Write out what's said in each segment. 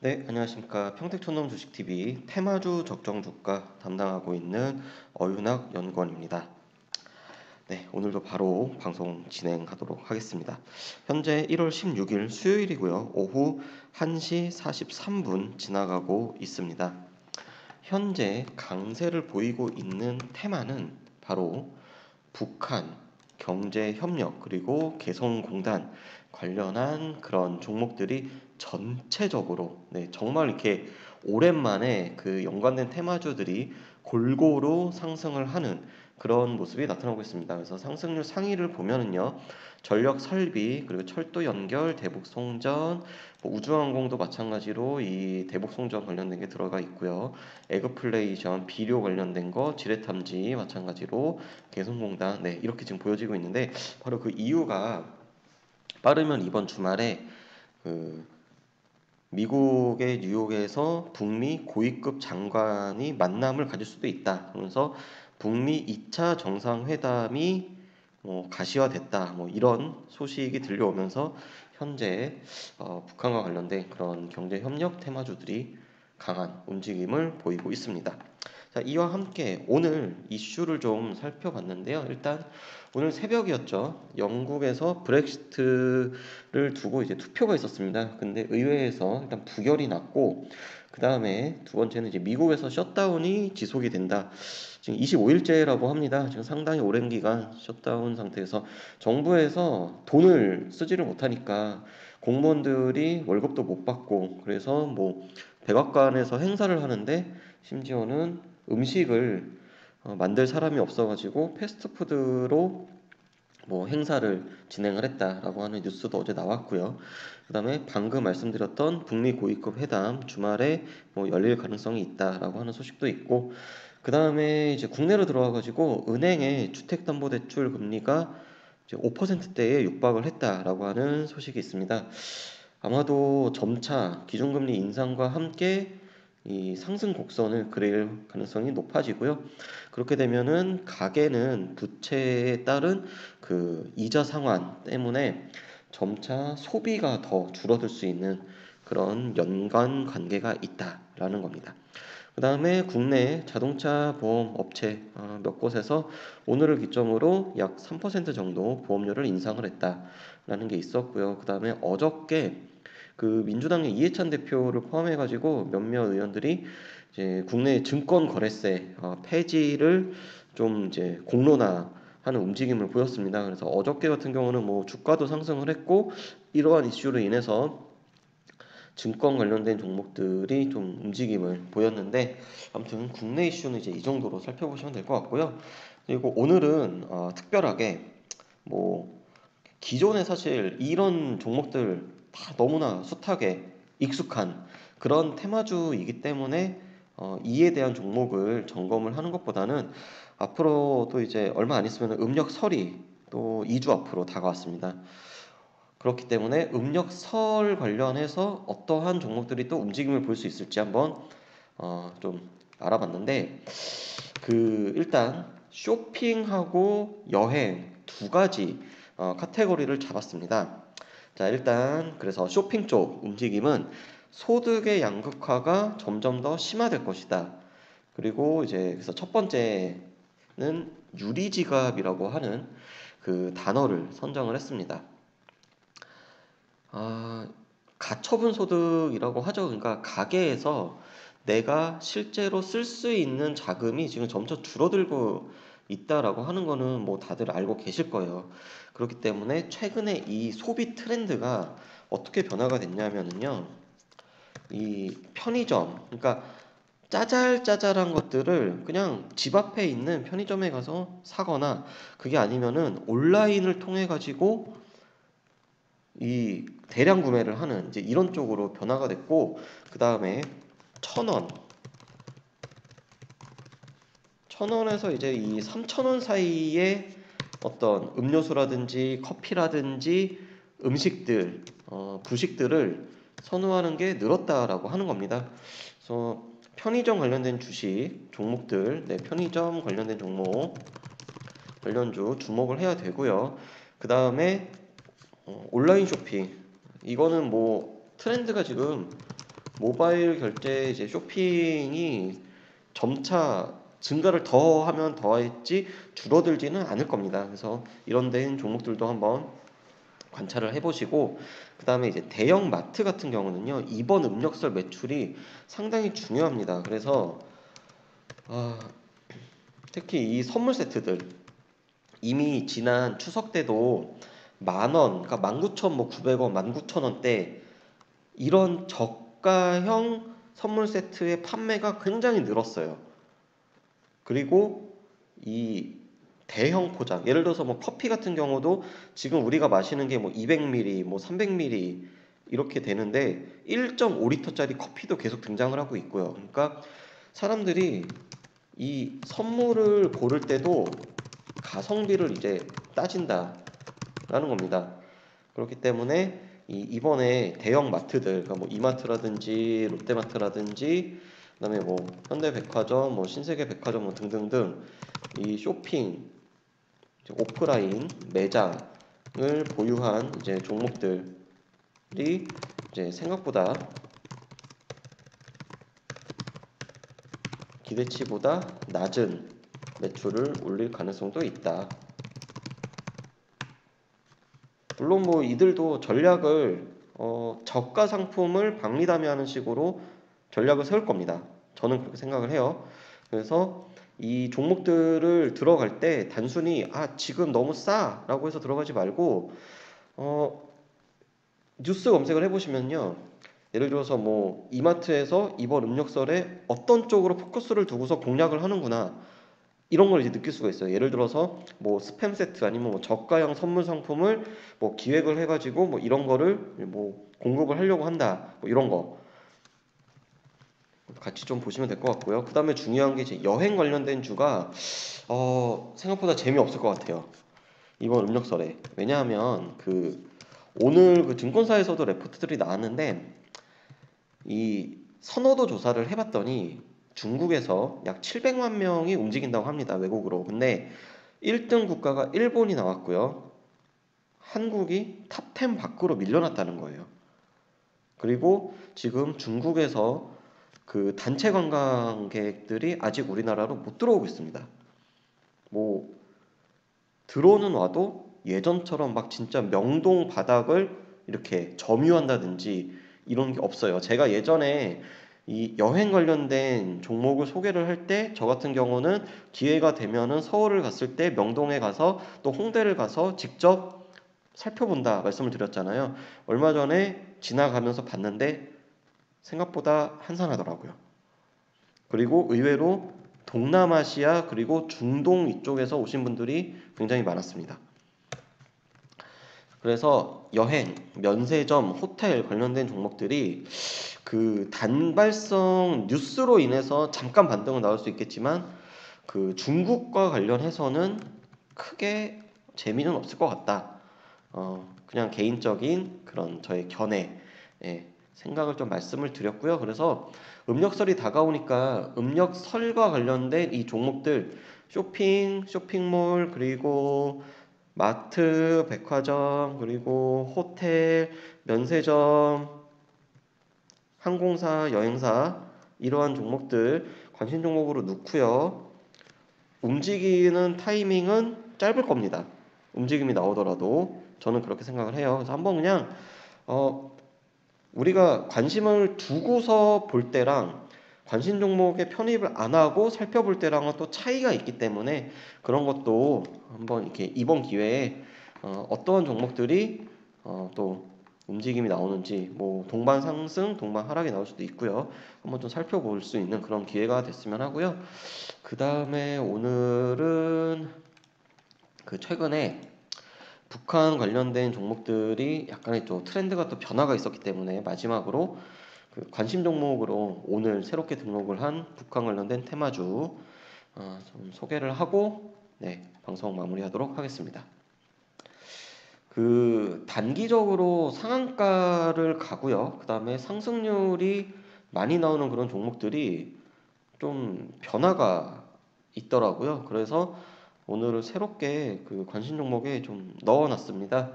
네, 안녕하십니까. 평택촌놈 주식TV 테마주 적정주가 담당하고 있는 어윤학 연구원입니다. 네, 오늘도 바로 방송 진행하도록 하겠습니다. 현재 1월 16일 수요일이고요. 오후 1시 43분 지나가고 있습니다. 현재 강세를 보이고 있는 테마는 바로 북한, 경제협력, 그리고 개성공단 관련한 그런 종목들이 전체적으로 정말 이렇게 오랜만에 그 연관된 테마주들이 골고루 상승을 하는 그런 모습이 나타나고 있습니다. 그래서 상승률 상위를 보면은요, 전력 설비, 그리고 철도 연결, 대북 송전, 뭐 우주항공도 마찬가지로 이 대북 송전 관련된 게 들어가 있고요. 에그플레이션, 비료 관련된 거, 지뢰탐지 마찬가지로 개성공단, 이렇게 지금 보여지고 있는데, 바로 그 이유가 빠르면 이번 주말에 그 미국의 뉴욕에서 북미 고위급 장관이 만남을 가질 수도 있다. 그러면서 북미 2차 정상회담이 가시화됐다. 뭐 이런 소식이 들려오면서 현재 북한과 관련된 그런 경제 협력 테마주들이 강한 움직임을 보이고 있습니다. 자, 이와 함께 오늘 이슈를 좀 살펴봤는데요. 일단 오늘 새벽이었죠. 영국에서 브렉시트를 두고 이제 투표가 있었습니다. 근데 의회에서 일단 부결이 났고, 그 다음에 두 번째는 이제 미국에서 셧다운이 지속이 된다. 지금 25일째라고 합니다. 지금 상당히 오랜 기간 셧다운 상태에서 정부에서 돈을 쓰지를 못하니까 공무원들이 월급도 못 받고, 그래서 뭐 백악관에서 행사를 하는데 심지어는 음식을 만들 사람이 없어가지고 패스트푸드로 뭐 행사를 진행을 했다라고 하는 뉴스도 어제 나왔고요. 그다음에 방금 말씀드렸던 북미 고위급 회담 주말에 뭐 열릴 가능성이 있다라고 하는 소식도 있고, 그다음에 이제 국내로 들어와가지고 은행의 주택담보대출 금리가 이제 5%대에 육박을 했다라고 하는 소식이 있습니다. 아마도 점차 기준금리 인상과 함께 이 상승 곡선을 그릴 가능성이 높아지고요. 그렇게 되면은 가계는 부채에 따른 그 이자 상환 때문에 점차 소비가 더 줄어들 수 있는 그런 연관 관계가 있다라는 겁니다. 그 다음에 국내 자동차 보험 업체 몇 곳에서 오늘을 기점으로 약 3% 정도 보험료를 인상을 했다라는 게 있었고요. 그 다음에 어저께 그 민주당의 이해찬 대표를 포함해가지고 몇몇 의원들이 이제 국내 증권 거래세 폐지를 좀 이제 공론화하는 움직임을 보였습니다. 그래서 어저께 같은 경우는 뭐 주가도 상승을 했고, 이러한 이슈로 인해서 증권 관련된 종목들이 좀 움직임을 보였는데, 아무튼 국내 이슈는 이제 이 정도로 살펴보시면 될 것 같고요. 그리고 오늘은 특별하게 뭐 기존에 사실 이런 종목들 다 너무나 숱하게 익숙한 그런 테마주이기 때문에 이에 대한 종목을 점검을 하는 것보다는, 앞으로 또 이제 얼마 안 있으면 음력설이 또 2주 앞으로 다가왔습니다. 그렇기 때문에 음력설 관련해서 어떠한 종목들이 또 움직임을 볼 수 있을지 한번 좀 알아봤는데, 그 일단 쇼핑하고 여행 두 가지 카테고리를 잡았습니다. 자, 일단 그래서 쇼핑 쪽 움직임은 소득의 양극화가 점점 더 심화될 것이다. 그리고 이제 그래서 첫 번째는 유리지갑이라고 하는 그 단어를 선정을 했습니다. 아, 가처분 소득이라고 하죠. 그러니까 가계에서 내가 실제로 쓸 수 있는 자금이 지금 점차 줄어들고 있다라고 하는 거는 뭐 다들 알고 계실 거예요. 그렇기 때문에 최근에 이 소비 트렌드가 어떻게 변화가 됐냐면요. 이 편의점, 그러니까 짜잘짜잘한 것들을 그냥 집 앞에 있는 편의점에 가서 사거나, 그게 아니면은 온라인을 통해 가지고 이 대량 구매를 하는 이제 이런 쪽으로 변화가 됐고, 그 다음에 1,000원, 1,000원에서 이제 이 3,000원 사이에 어떤 음료수라든지 커피라든지 음식들, 부식들을 선호하는 게 늘었다라고 하는 겁니다. 그래서 편의점 관련된 주식 종목들, 편의점 관련된 종목 관련주 주목을 해야 되고요. 그 다음에 온라인 쇼핑, 이거는 뭐 트렌드가 지금 모바일 결제 이제 쇼핑이 점차 증가를 더 하면 더했지 줄어들지는 않을 겁니다. 그래서 이런 데인 종목들도 한번 관찰을 해보시고, 그 다음에 이제 대형 마트 같은 경우는요, 이번 음력설 매출이 상당히 중요합니다. 그래서 아, 특히 이 선물 세트들, 이미 지난 추석 때도 만 원, 그러니까 19,900원, 19,000원대 이런 저가형 선물 세트의 판매가 굉장히 늘었어요. 그리고 이 대형 포장, 예를 들어서 뭐 커피 같은 경우도 지금 우리가 마시는 게 뭐 200ml, 뭐 300ml 이렇게 되는데 1.5리터짜리 커피도 계속 등장을 하고 있고요. 그러니까 사람들이 이 선물을 고를 때도 가성비를 이제 따진다라는 겁니다. 그렇기 때문에 이번에 대형 마트들, 그러니까 뭐 이마트라든지 롯데마트라든지 그다음에 뭐 현대백화점, 뭐 신세계백화점 뭐 등등등 이 쇼핑 오프라인 매장을 보유한 이제 종목들이 이제 생각보다 기대치보다 낮은 매출을 올릴 가능성도 있다. 물론 뭐 이들도 전략을 저가 상품을 박리담회하는 식으로 전략을 세울 겁니다. 저는 그렇게 생각을 해요. 그래서 이 종목들을 들어갈 때 단순히 지금 너무 싸라고 해서 들어가지 말고 어, 뉴스 검색을 해보시면요. 예를 들어서 뭐 이마트에서 이번 음력설에 어떤 쪽으로 포커스를 두고서 공략을 하는구나, 이런 걸 이제 느낄 수가 있어요. 예를 들어서 뭐 스팸 세트 아니면 뭐 저가형 선물 상품을 뭐 기획을 해가지고 뭐 이런 거를 뭐 공급을 하려고 한다, 뭐 이런 거 같이 좀 보시면 될 것 같고요. 그 다음에 중요한 게 이제 여행 관련된 주가 생각보다 재미없을 것 같아요, 이번 음력설에. 왜냐하면 오늘 그 증권사에서도 레포트들이 나왔는데 이 선호도 조사를 해봤더니 중국에서 약 700만 명이 움직인다고 합니다, 외국으로. 근데 1등 국가가 일본이 나왔고요. 한국이 탑10 밖으로 밀려났다는 거예요. 그리고 지금 중국에서 그 단체 관광객들이 아직 우리나라로 못 들어오고 있습니다. 뭐 들어오는 와도 예전처럼 막 진짜 명동 바닥을 이렇게 점유한다든지 이런 게 없어요. 제가 예전에 이 여행 관련된 종목을 소개를 할 때 저 같은 경우는 기회가 되면은 서울을 갔을 때 명동에 가서 또 홍대를 가서 직접 살펴본다 말씀을 드렸잖아요. 얼마 전에 지나가면서 봤는데 생각보다 한산하더라고요. 그리고 의외로 동남아시아 그리고 중동 이쪽에서 오신 분들이 굉장히 많았습니다. 그래서 여행, 면세점, 호텔 관련된 종목들이 그 단발성 뉴스로 인해서 잠깐 반등은 나올 수 있겠지만 그 중국과 관련해서는 크게 재미는 없을 것 같다. 그냥 개인적인 그런 저의 견해, 생각을 좀 말씀을 드렸고요. 그래서 음력설이 다가오니까 음력설과 관련된 이 종목들, 쇼핑몰, 그리고 마트, 백화점, 그리고 호텔, 면세점, 항공사, 여행사, 이러한 종목들 관심 종목으로 넣고요. 움직이는 타이밍은 짧을 겁니다. 움직임이 나오더라도 저는 그렇게 생각을 해요. 그래서 한번 그냥 우리가 관심을 두고서 볼 때랑 관심 종목에 편입을 안 하고 살펴볼 때랑은 또 차이가 있기 때문에 그런 것도 한번 이렇게 이번 기회에 어떠한 종목들이 또 움직임이 나오는지, 뭐 동반 상승, 동반 하락이 나올 수도 있고요. 한번 좀 살펴볼 수 있는 그런 기회가 됐으면 하고요. 그 다음에 오늘은 그 최근에 북한 관련된 종목들이 약간의 또 트렌드가 또 변화가 있었기 때문에 마지막으로 그 관심 종목으로 오늘 새롭게 등록을 한 북한 관련된 테마주 좀 소개를 하고 방송 마무리하도록 하겠습니다. 그 단기적으로 상한가를 가고요. 그 다음에 상승률이 많이 나오는 그런 종목들이 좀 변화가 있더라고요. 그래서 오늘은 새롭게 그 관심 종목에 좀 넣어놨습니다.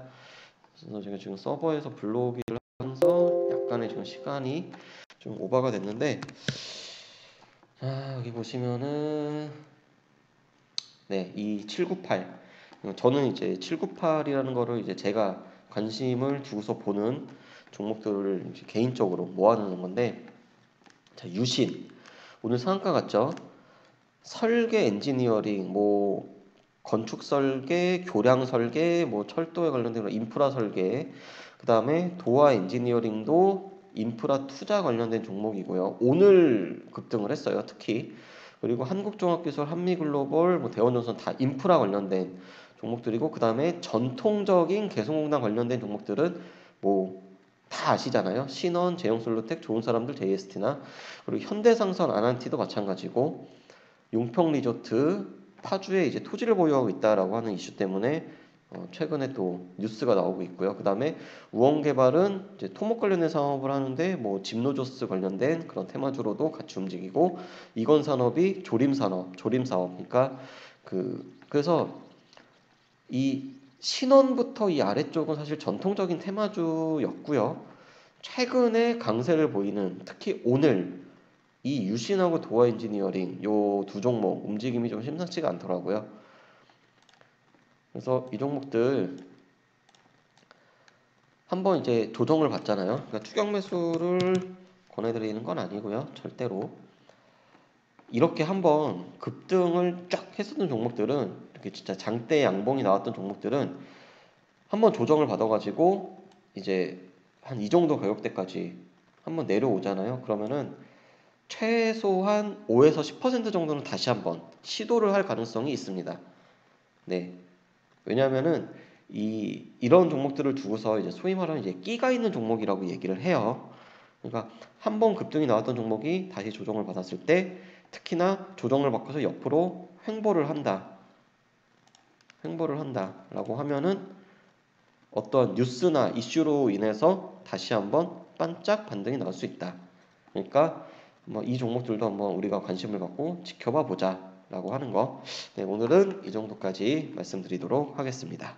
그래서 제가 지금 서버에서 블로기를 하면서 약간의 지금 시간이 좀 오버가 됐는데, 여기 보시면은 네, 이 798. 저는 이제 798이라는 거를 이제 제가 관심을 두고서 보는 종목들을 이제 개인적으로 모아놓는 건데, 자, 유신. 오늘 상한가 같죠? 설계 엔지니어링, 뭐 건축 설계, 교량 설계, 뭐 철도에 관련된 인프라 설계, 그 다음에 도화 엔지니어링도 인프라 투자 관련된 종목이고요. 오늘 급등을 했어요, 특히. 그리고 한국종합기술, 한미글로벌, 뭐 대원전선 다 인프라 관련된 종목들이고, 그 다음에 전통적인 개성공단 관련된 종목들은 뭐 다 아시잖아요. 신원, 제형솔루텍, 좋은 사람들, JST나 그리고 현대상선, 아난티도 마찬가지고, 용평 리조트 파주에 이제 토지를 보유하고 있다라고 하는 이슈 때문에 최근에 또 뉴스가 나오고 있고요. 그 다음에 우원개발은 이제 토목 관련된 사업을 하는데 뭐 집노조스 관련된 그런 테마주로도 같이 움직이고, 이건산업이 조림산업, 조림사업. 그러니까 그래서 이 신원부터 이 아래쪽은 사실 전통적인 테마주였고요. 최근에 강세를 보이는, 특히 오늘 이 유신하고 도어 엔지니어링 요 두 종목 움직임이 좀 심상치가 않더라고요. 그래서 이 종목들 한번 이제 조정을 받잖아요. 그러니까 추격 매수를 권해드리는 건 아니고요. 절대로. 이렇게 한번 급등을 쫙 했었던 종목들은, 이렇게 진짜 장대 양봉이 나왔던 종목들은 한번 조정을 받아가지고 이제 한 이 정도 가격대까지 한번 내려오잖아요. 그러면은 최소한 5에서 10% 정도는 다시 한번 시도를 할 가능성이 있습니다. 네. 왜냐하면은 이런 종목들을 두고서 이제 소위 말하는 이제 끼가 있는 종목이라고 얘기를 해요. 그러니까 한번 급등이 나왔던 종목이 다시 조정을 받았을 때, 특히나 조정을 받고서 옆으로 횡보를 한다라고 하면은 어떤 뉴스나 이슈로 인해서 다시 한번 반짝 반등이 나올 수 있다. 그러니까 뭐 이 종목들도 한번 우리가 관심을 갖고 지켜봐 보자라고 하는 거. 네, 오늘은 이 정도까지 말씀드리도록 하겠습니다.